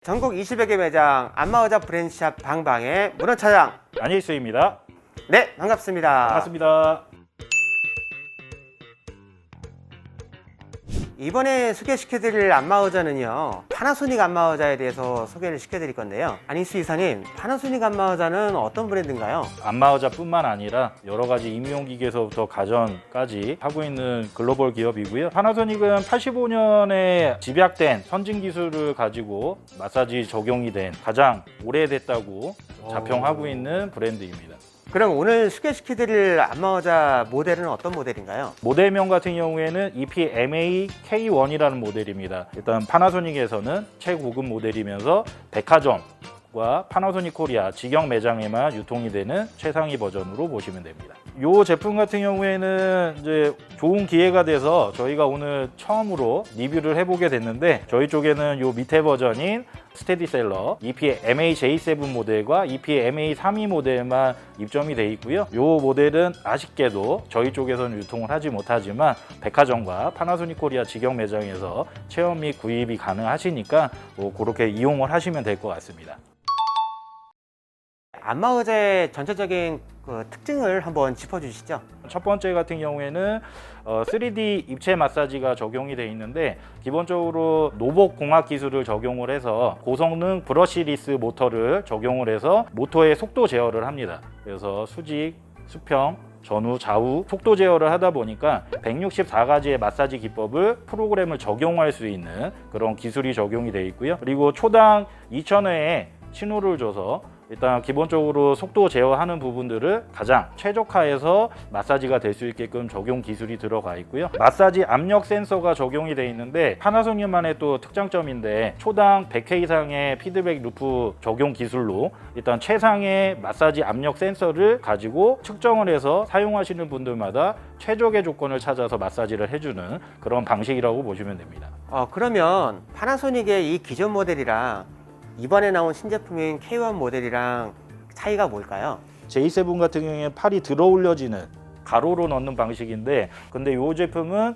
전국 20여 개 매장 안마의자 브랜드샵 방방의 문화차장. 안일수입니다. 네, 반갑습니다. 반갑습니다. 이번에 소개시켜드릴 안마의자는요, 파나소닉 안마의자에 대해서 소개를 시켜드릴 건데요. 안일수 이사님, 파나소닉 안마의자는 어떤 브랜드인가요? 안마의자뿐만 아니라 여러 가지 임용기기에서부터 가전까지 하고 있는 글로벌 기업이고요. 파나소닉은 85년에 집약된 선진 기술을 가지고 마사지 적용이 된 가장 오래됐다고 자평하고 있는 브랜드입니다. 그럼 오늘 소개시켜드릴 안마의자 모델은 어떤 모델인가요? 모델명 같은 경우에는 EPMA K1이라는 모델입니다. 일단 파나소닉에서는 최고급 모델이면서 백화점과 파나소닉 코리아 직영 매장에만 유통이 되는 최상위 버전으로 보시면 됩니다. 이 제품 같은 경우에는 이제 좋은 기회가 돼서 저희가 오늘 처음으로 리뷰를 해보게 됐는데, 저희 쪽에는 이 밑에 버전인 스테디셀러 EPMA J7 모델과 EPMA 32 모델만 입점이 되어 있고요. 이 모델은 아쉽게도 저희 쪽에서는 유통을 하지 못하지만 백화점과 파나소닉 코리아 직영 매장에서 체험 및 구입이 가능하시니까 그렇게 이용을 하시면 될 것 같습니다. 안마의자의 전체적인 특징을 한번 짚어주시죠. 첫 번째 같은 경우에는 3D 입체 마사지가 적용이 되어 있는데, 기본적으로 노복 공학 기술을 적용을 해서 고성능 브러시리스 모터를 적용을 해서 모터의 속도 제어를 합니다. 그래서 수직, 수평, 전후, 좌우 속도 제어를 하다 보니까 164가지의 마사지 기법을 프로그램을 적용할 수 있는 그런 기술이 적용이 되어 있고요. 그리고 초당 2000회의 신호를 줘서 일단 기본적으로 속도 제어하는 부분들을 가장 최적화해서 마사지가 될 수 있게끔 적용 기술이 들어가 있고요. 마사지 압력 센서가 적용이 되어 있는데, 파나소닉만의 또 특장점인데, 초당 100회 이상의 피드백 루프 적용 기술로 일단 최상의 마사지 압력 센서를 가지고 측정을 해서 사용하시는 분들마다 최적의 조건을 찾아서 마사지를 해주는 그런 방식이라고 보시면 됩니다. 그러면 파나소닉의 이 기존 모델이랑 이번에 나온 신제품인 K1 모델이랑 차이가 뭘까요? J7 같은 경우에 팔이 들어 올려지는 가로로 넣는 방식인데, 근데 이 제품은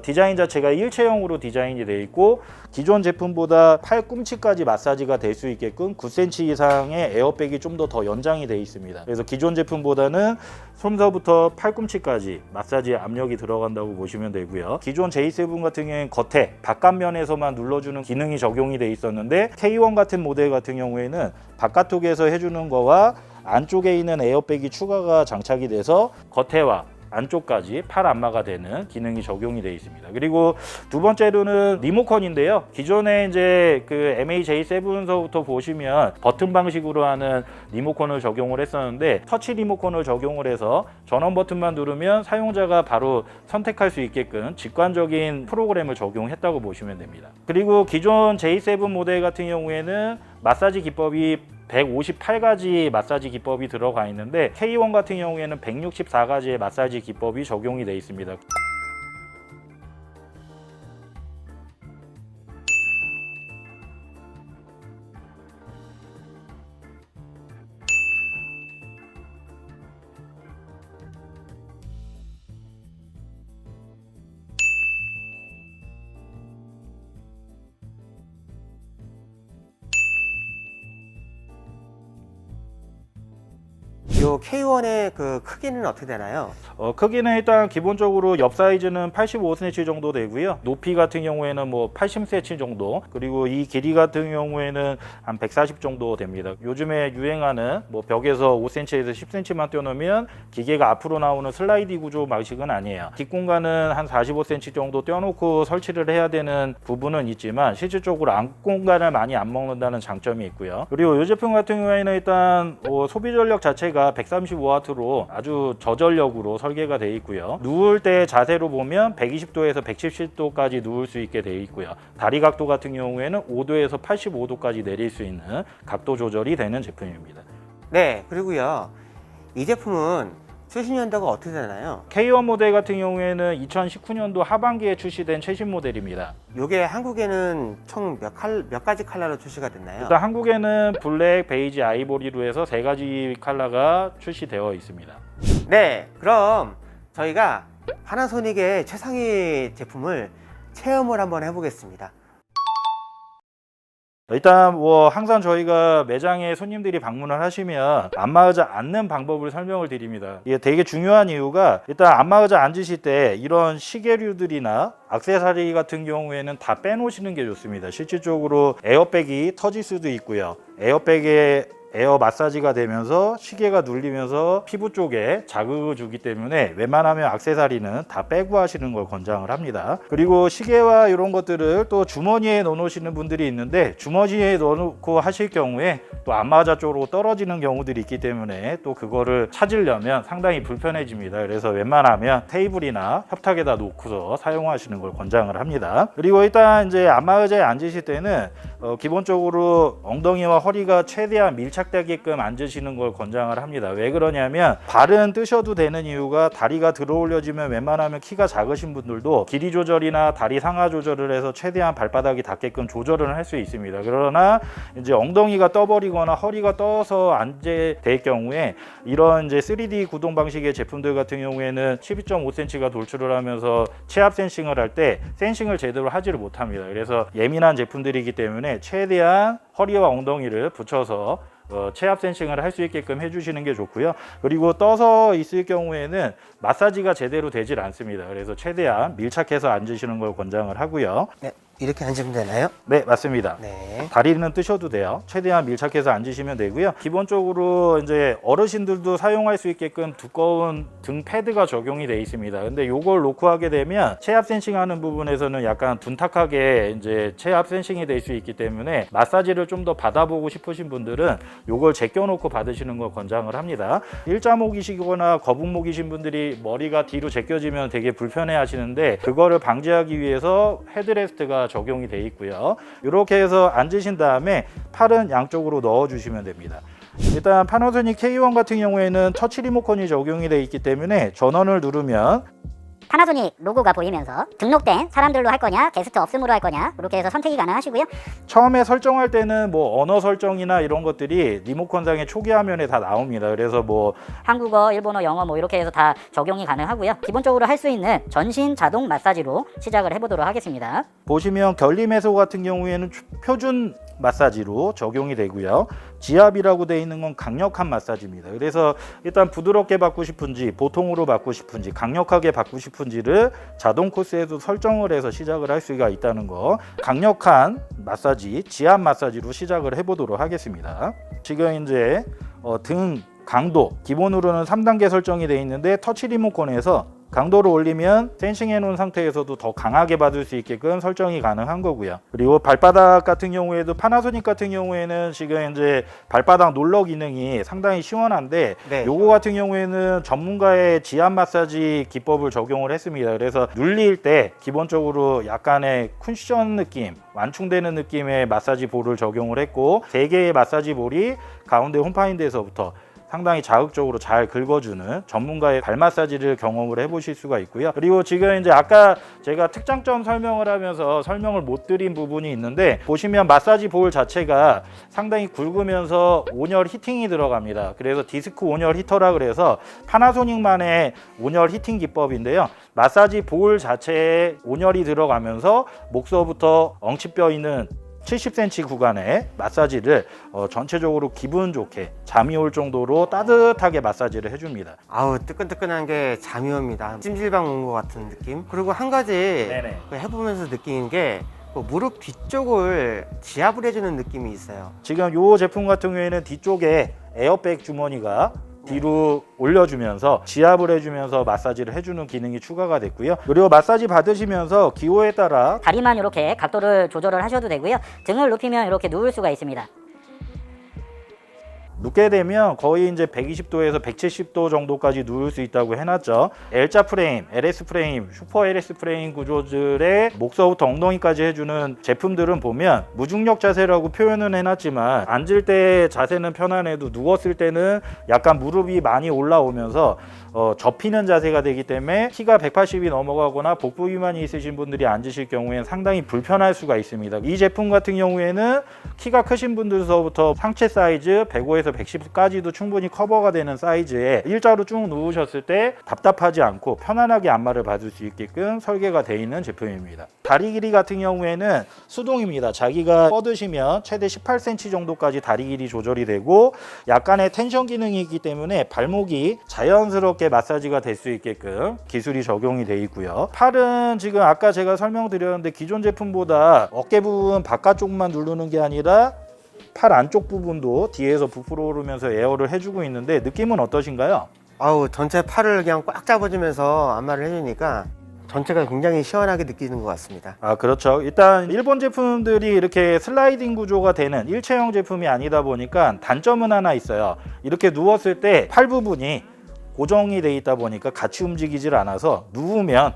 디자인 자체가 일체형으로 디자인이 되어 있고, 기존 제품보다 팔 꿈치까지 마사지가 될 수 있게끔 9cm 이상의 에어백이 좀 더 연장이 되어 있습니다. 그래서 기존 제품보다는 손서부터 팔꿈치까지 마사지 압력이 들어간다고 보시면 되고요. 기존 J7 같은 경우에는 겉에 바깥면에서만 눌러주는 기능이 적용이 되어 있었는데, K1 같은 모델 같은 경우에는 바깥쪽에서 해주는 거와 안쪽에 있는 에어백이 추가가 장착이 돼서 겉에와 안쪽까지 팔 안마가 되는 기능이 적용이 되어 있습니다. 그리고 두 번째로는 리모컨인데요. 기존에 이제 그 MA-J7서부터 보시면 버튼 방식으로 하는 리모컨을 적용을 했었는데, 터치 리모컨을 적용을 해서 전원 버튼만 누르면 사용자가 바로 선택할 수 있게끔 직관적인 프로그램을 적용했다고 보시면 됩니다. 그리고 기존 J7 모델 같은 경우에는 마사지 기법이 158가지 마사지 기법이 들어가 있는데, K1 같은 경우에는 164가지의 마사지 기법이 적용이 되어 있습니다. 이 K1의 그 크기는 어떻게 되나요? 크기는 일단 기본적으로 옆 사이즈는 85cm 정도 되고요. 높이 같은 경우에는 뭐 80cm 정도, 그리고 이 길이 같은 경우에는 한 140 정도 됩니다. 요즘에 유행하는 뭐 벽에서 5cm에서 10cm만 떼어놓으면 기계가 앞으로 나오는 슬라이드 구조 방식은 아니에요. 뒷공간은 한 45cm 정도 떼어놓고 설치를 해야 되는 부분은 있지만, 실질적으로 안공간을 많이 안 먹는다는 장점이 있고요. 그리고 이 제품 같은 경우에는 일단 소비 전력 자체가 135W로 아주 저전력으로 설계가 되어 있고요. 누울 때 자세로 보면 120도에서 170도까지 누울 수 있게 되어 있고요. 다리 각도 같은 경우에는 5도에서 85도까지 내릴 수 있는 각도 조절이 되는 제품입니다. 네, 그리고요, 이 제품은 출시 연도가 어떻게 되나요? K1 모델 같은 경우에는 2019년도 하반기에 출시된 최신 모델입니다. 이게 한국에는 총 몇 가지 컬러로 출시가 됐나요? 일단 한국에는 블랙, 베이지, 아이보리로 해서 3가지 컬러가 출시되어 있습니다. 네, 그럼 저희가 파나소닉의 최상위 제품을 체험을 한번 해보겠습니다. 일단 뭐 항상 저희가 매장에 손님들이 방문을 하시면 안마의자 앉는 방법을 설명을 드립니다. 이게 되게 중요한 이유가 일단 안마의자 앉으실 때 이런 시계류들이나 액세서리 같은 경우에는 다 빼놓으시는 게 좋습니다. 실질적으로 에어백이 터질 수도 있고요. 에어백에 에어 마사지가 되면서 시계가 눌리면서 피부 쪽에 자극을 주기 때문에 웬만하면 액세서리는 다 빼고 하시는 걸 권장을 합니다. 그리고 시계와 이런 것들을 또 주머니에 넣어 놓으시는 분들이 있는데 주머니에 넣어 놓고 하실 경우에 또 안마의자 쪽으로 떨어지는 경우들이 있기 때문에 또 그거를 찾으려면 상당히 불편해집니다. 그래서 웬만하면 테이블이나 협탁에다 놓고서 사용하시는 걸 권장을 합니다. 그리고 일단 이제 안마의자에 앉으실 때는 기본적으로 엉덩이와 허리가 최대한 밀착되게끔 앉으시는 걸 권장을 합니다. 왜 그러냐면 발은 뜨셔도 되는 이유가 다리가 들어 올려지면 웬만하면 키가 작으신 분들도 길이 조절이나 다리 상하 조절을 해서 최대한 발바닥이 닿게끔 조절을 할 수 있습니다. 그러나 이제 엉덩이가 떠버리거나 허리가 떠서 앉게 될 경우에 이런 이제 3D 구동 방식의 제품들 같은 경우에는 12.5cm가 돌출을 하면서 체압 센싱을 할 때 센싱을 제대로 하지를 못합니다. 그래서 예민한 제품들이기 때문에 최대한 허리와 엉덩이를 붙여서 체압 센싱을 할 수 있게끔 해주시는 게 좋고요. 그리고 떠서 있을 경우에는 마사지가 제대로 되질 않습니다. 그래서 최대한 밀착해서 앉으시는 걸 권장을 하고요. 네, 이렇게 앉으면 되나요? 네, 맞습니다. 네. 다리는 뜨셔도 돼요. 최대한 밀착해서 앉으시면 되고요. 기본적으로 이제 어르신들도 사용할 수 있게끔 두꺼운 등 패드가 적용이 되어 있습니다. 근데 요걸 놓고 하게 되면 체압 센싱하는 부분에서는 약간 둔탁하게 이제 체압 센싱이 될 수 있기 때문에 마사지를 좀 더 받아보고 싶으신 분들은 요걸 제껴놓고 받으시는 걸 권장을 합니다. 일자목이시거나 거북목이신 분들이 머리가 뒤로 제껴지면 되게 불편해 하시는데 그거를 방지하기 위해서 헤드레스트가 적용이 되어 있고요. 이렇게 해서 앉으신 다음에 팔은 양쪽으로 넣어 주시면 됩니다. 일단 파나소닉 K1 같은 경우에는 터치 리모컨이 적용이 되어 있기 때문에 전원을 누르면 파나소닉 로고가 보이면서 등록된 사람들로 할 거냐 게스트 없음으로 할 거냐 그렇게 해서 선택이 가능하시고요. 처음에 설정할 때는 뭐 언어 설정이나 이런 것들이 리모컨상의 초기 화면에 다 나옵니다. 그래서 뭐 한국어, 일본어, 영어 뭐 이렇게 해서 다 적용이 가능하고요. 기본적으로 할 수 있는 전신 자동 마사지로 시작을 해보도록 하겠습니다. 보시면 결림 해소 같은 경우에는 표준 마사지로 적용이 되고요. 지압이라고 되어 있는 건 강력한 마사지입니다. 그래서 일단 부드럽게 받고 싶은지 보통으로 받고 싶은지 강력하게 받고 싶은지를 자동 코스에도 설정을 해서 시작을 할 수가 있다는 거. 강력한 마사지, 지압 마사지로 시작을 해보도록 하겠습니다. 지금 이제 등 강도 기본으로는 3단계 설정이 되어 있는데 터치 리모컨에서 강도를 올리면 센싱해 놓은 상태에서도 더 강하게 받을 수 있게끔 설정이 가능한 거고요. 그리고 발바닥 같은 경우에도 파나소닉 같은 경우에는 지금 이제 발바닥 롤러 기능이 상당히 시원한데 네. 요거 같은 경우에는 전문가의 지압 마사지 기법을 적용을 했습니다. 그래서 눌릴 때 기본적으로 약간의 쿠션 느낌, 완충되는 느낌의 마사지 볼을 적용을 했고 3개의 마사지 볼이 가운데 홈파인드에서부터 상당히 자극적으로 잘 긁어주는 전문가의 발 마사지를 경험을 해보실 수가 있고요. 그리고 지금 이제 아까 제가 특장점 설명을 하면서 설명을 못 드린 부분이 있는데 보시면 마사지 볼 자체가 상당히 굵으면서 온열 히팅이 들어갑니다. 그래서 디스크 온열 히터라 그래서 파나소닉만의 온열 히팅 기법인데요. 마사지 볼 자체에 온열이 들어가면서 목서부터 엉치뼈 있는 70cm 구간의 마사지를 전체적으로 기분 좋게 잠이 올 정도로 따뜻하게 마사지를 해줍니다. 아우, 뜨끈뜨끈한 게 잠이 옵니다. 찜질방 온 것 같은 느낌. 그리고 한 가지 네네. 해보면서 느끼는 게 무릎 뒤쪽을 지압을 해주는 느낌이 있어요. 지금 이 제품 같은 경우에는 뒤쪽에 에어백 주머니가 뒤로 올려주면서 지압을 해주면서 마사지를 해주는 기능이 추가가 됐고요. 그리고 마사지 받으시면서 기호에 따라 다리만 이렇게 각도를 조절을 하셔도 되고요. 등을 높이면 이렇게 누울 수가 있습니다. 눕게 되면 거의 이제 120도에서 170도 정도까지 누울 수 있다고 해놨죠. L자 프레임, LS 프레임, 슈퍼 LS 프레임 구조들의 목서부터 엉덩이까지 해주는 제품들은 보면 무중력 자세라고 표현은 해놨지만 앉을 때 자세는 편안해도 누웠을 때는 약간 무릎이 많이 올라오면서 접히는 자세가 되기 때문에 키가 180이 넘어가거나 복부 비만이 있으신 분들이 앉으실 경우에는 상당히 불편할 수가 있습니다. 이 제품 같은 경우에는 키가 크신 분들서부터 상체 사이즈 105에서 110까지도 충분히 커버가 되는 사이즈에 일자로 쭉 누우셨을 때 답답하지 않고 편안하게 안마를 받을 수 있게끔 설계가 되어 있는 제품입니다. 다리 길이 같은 경우에는 수동입니다. 자기가 뻗으시면 최대 18cm 정도까지 다리 길이 조절이 되고 약간의 텐션 기능이 있기 때문에 발목이 자연스럽게 마사지가 될 수 있게끔 기술이 적용이 되어 있고요. 팔은 지금 아까 제가 설명드렸는데 기존 제품보다 어깨 부분 바깥쪽만 누르는 게 아니라 팔 안쪽 부분도 뒤에서 부풀어 오르면서 에어를 해주고 있는데 느낌은 어떠신가요? 아우, 전체 팔을 그냥 꽉 잡아주면서 안마를 해주니까 전체가 굉장히 시원하게 느끼는 것 같습니다. 아, 그렇죠. 일단 일본 제품들이 이렇게 슬라이딩 구조가 되는 일체형 제품이 아니다 보니까 단점은 하나 있어요. 이렇게 누웠을 때 팔 부분이 고정이 돼 있다 보니까 같이 움직이질 않아서 누우면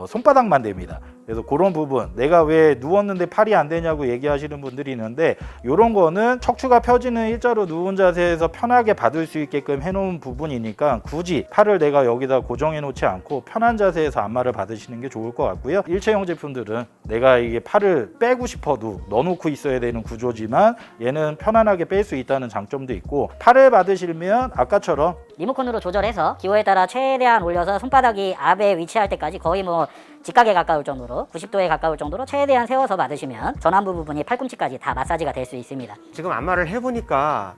손바닥만 됩니다. 그래서 그런 부분, 내가 왜 누웠는데 팔이 안 되냐고 얘기하시는 분들이 있는데 이런 거는 척추가 펴지는 일자로 누운 자세에서 편하게 받을 수 있게끔 해놓은 부분이니까 굳이 팔을 내가 여기다 고정해 놓지 않고 편한 자세에서 안마를 받으시는 게 좋을 것 같고요. 일체형 제품들은 내가 이게 팔을 빼고 싶어도 넣어놓고 있어야 되는 구조지만 얘는 편안하게 뺄 수 있다는 장점도 있고, 팔을 받으시면 아까처럼 리모컨으로 조절해서 기호에 따라 최대한 올려서 손바닥이 앞에 위치할 때까지 거의 뭐 직각에 가까울 정도로 90도에 가까울 정도로 최대한 세워서 받으시면 전완부 부분이 팔꿈치까지 다 마사지가 될 수 있습니다. 지금 안마를 해보니까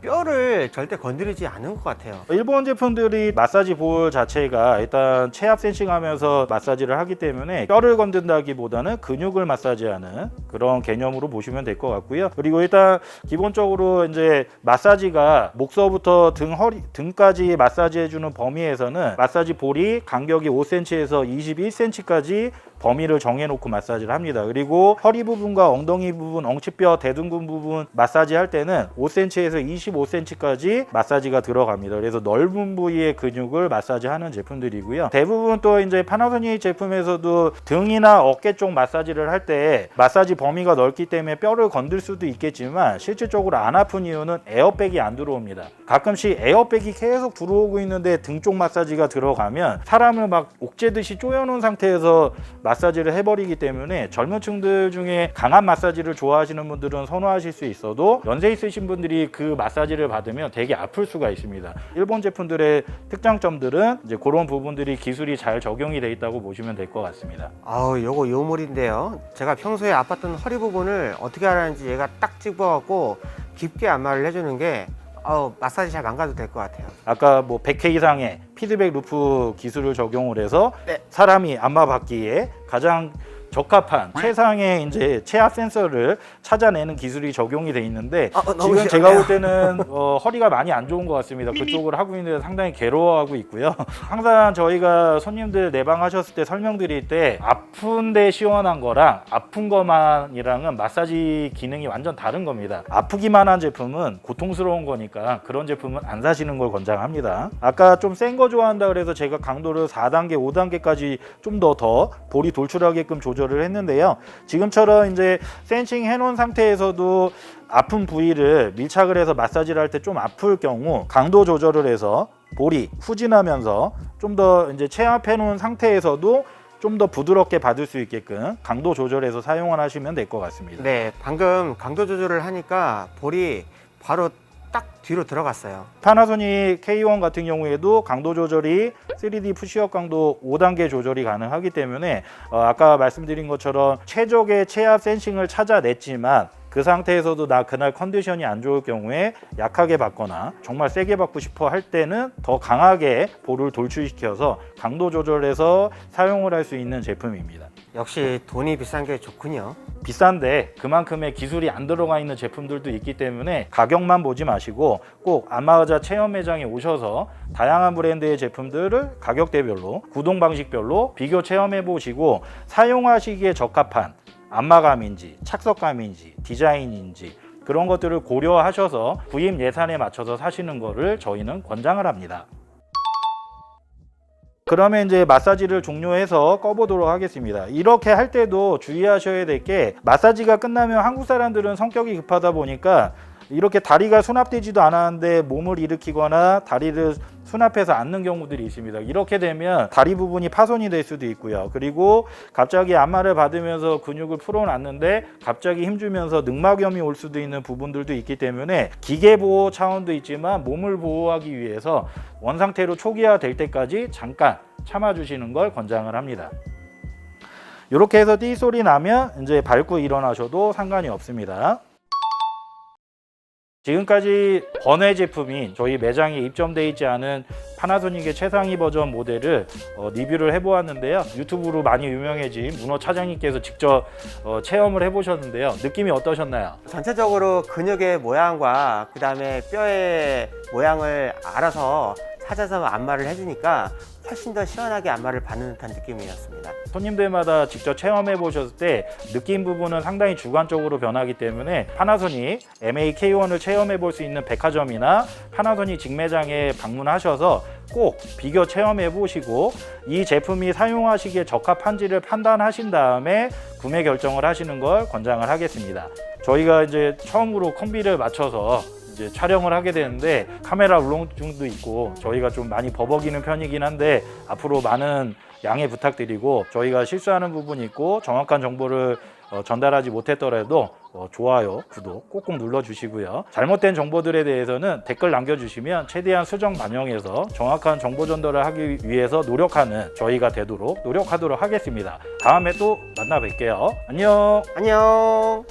뼈를 절대 건드리지 않은 것 같아요. 일본 제품들이 마사지 볼 자체가 일단 체압 센싱하면서 마사지를 하기 때문에 뼈를 건든다기보다는 근육을 마사지하는 그런 개념으로 보시면 될 것 같고요. 그리고 일단 기본적으로 이제 마사지가 목서부터 등, 허리, 등까지 마사지해주는 범위에서는 마사지 볼이 간격이 5cm에서 21cm까지 범위를 정해놓고 마사지를 합니다. 그리고 허리 부분과 엉덩이 부분, 엉치뼈, 대둔근 부분 마사지 할 때는 5cm에서 25cm까지 마사지가 들어갑니다. 그래서 넓은 부위의 근육을 마사지하는 제품들이고요. 대부분 또 이제 파나소닉 제품에서도 등이나 어깨 쪽 마사지를 할 때 마사지 범위가 넓기 때문에 뼈를 건들 수도 있겠지만 실질적으로 안 아픈 이유는 에어백이 안 들어옵니다. 가끔씩 에어백이 계속 들어오고 있는데 등 쪽 마사지가 들어가면 사람을 막 옥죄듯이 쪼여놓은 상태에서 마사지를 해버리기 때문에 젊은 층들 중에 강한 마사지를 좋아하시는 분들은 선호하실 수 있어도 연세 있으신 분들이 그 마사지를 받으면 되게 아플 수가 있습니다. 일본 제품들의 특장점들은 이제 그런 부분들이 기술이 잘 적용이 돼 있다고 보시면 될 것 같습니다. 아우, 요거 요물인데요. 제가 평소에 아팠던 허리 부분을 어떻게 하는지 얘가 딱 집어갖고 깊게 안마를 해주는 게 마사지 잘 안 가도 될 것 같아요. 아까 뭐 100K 이상의 피드백 루프 기술을 적용을 해서 네. 사람이 안마 받기에 가장 적합한 최상의 이제 체압 센서를 찾아내는 기술이 적용이 돼 있는데 너무 지금 제가 볼 때는 허리가 많이 안 좋은 것 같습니다. 그쪽을 하고 있는데 상당히 괴로워하고 있고요. 항상 저희가 손님들 내방하셨을 때 설명드릴 때 아픈데 시원한 거랑 아픈 것만이랑은 마사지 기능이 완전 다른 겁니다. 아프기만 한 제품은 고통스러운 거니까 그런 제품은 안 사시는 걸 권장합니다. 아까 좀 센 거 좋아한다 그래서 제가 강도를 4단계, 5단계까지 좀 더 볼이 돌출하게끔 조절을 했는데요. 지금처럼 이제 센싱 해놓은 상태에서도 아픈 부위를 밀착을 해서 마사지를 할 때 좀 아플 경우 강도 조절을 해서 볼이 후진하면서 좀 더 이제 체압해 놓은 상태에서도 좀 더 부드럽게 받을 수 있게끔 강도 조절해서 사용을 하시면 될 것 같습니다. 네, 방금 강도 조절을 하니까 볼이 바로 딱 뒤로 들어갔어요. 파나소닉 K1 같은 경우에도 강도 조절이 3D 푸시업 강도 5단계 조절이 가능하기 때문에 아까 말씀드린 것처럼 최적의 체압 센싱을 찾아냈지만 그 상태에서도 나 그날 컨디션이 안 좋을 경우에 약하게 받거나 정말 세게 받고 싶어 할 때는 더 강하게 볼을 돌출시켜서 강도 조절해서 사용을 할 수 있는 제품입니다. 역시 돈이 비싼 게 좋군요. 비싼데 그만큼의 기술이 안 들어가 있는 제품들도 있기 때문에 가격만 보지 마시고 꼭 안마의자 체험 매장에 오셔서 다양한 브랜드의 제품들을 가격대별로 구동 방식별로 비교 체험해 보시고 사용하시기에 적합한 안마감인지 착석감인지 디자인인지 그런 것들을 고려하셔서 구입 예산에 맞춰서 사시는 거를 저희는 권장을 합니다. 그러면 이제 마사지를 종료해서 꺼보도록 하겠습니다. 이렇게 할 때도 주의하셔야 될 게 마사지가 끝나면 한국 사람들은 성격이 급하다 보니까 이렇게 다리가 수납되지도 않았는데 몸을 일으키거나 다리를 수납해서 앉는 경우들이 있습니다. 이렇게 되면 다리 부분이 파손이 될 수도 있고요. 그리고 갑자기 안마를 받으면서 근육을 풀어놨는데 갑자기 힘주면서 늑막염이 올 수도 있는 부분들도 있기 때문에 기계 보호 차원도 있지만 몸을 보호하기 위해서 원상태로 초기화 될 때까지 잠깐 참아주시는 걸 권장을 합니다. 이렇게 해서 띠 소리 나면 이제 밟고 일어나셔도 상관이 없습니다. 지금까지 번외 제품인 저희 매장에 입점되어 있지 않은 파나소닉의 최상위 버전 모델을 리뷰를 해보았는데요. 유튜브로 많이 유명해진 문어 차장님께서 직접 체험을 해보셨는데요. 느낌이 어떠셨나요? 전체적으로 근육의 모양과 그 다음에 뼈의 모양을 알아서 찾아서 안마를 해주니까 훨씬 더 시원하게 안마를 받는 듯한 느낌이었습니다. 손님들마다 직접 체험해 보셨을 때 느낌 부분은 상당히 주관적으로 변하기 때문에 파나소닉 MA-K1을 체험해 볼 수 있는 백화점이나 파나소닉 직매장에 방문하셔서 꼭 비교 체험해 보시고 이 제품이 사용하시기에 적합한지를 판단하신 다음에 구매 결정을 하시는 걸 권장을 하겠습니다. 저희가 이제 처음으로 콤비를 맞춰서 이제 촬영을 하게 되는데 카메라 울렁증도 있고 저희가 좀 많이 버벅이는 편이긴 한데 앞으로 많은 양해 부탁드리고 저희가 실수하는 부분이 있고 정확한 정보를 전달하지 못했더라도 좋아요, 구독 꼭꼭 눌러주시고요. 잘못된 정보들에 대해서는 댓글 남겨주시면 최대한 수정 반영해서 정확한 정보 전달을 하기 위해서 노력하는 저희가 되도록 노력하도록 하겠습니다. 다음에 또 만나 뵐게요. 안녕. 안녕.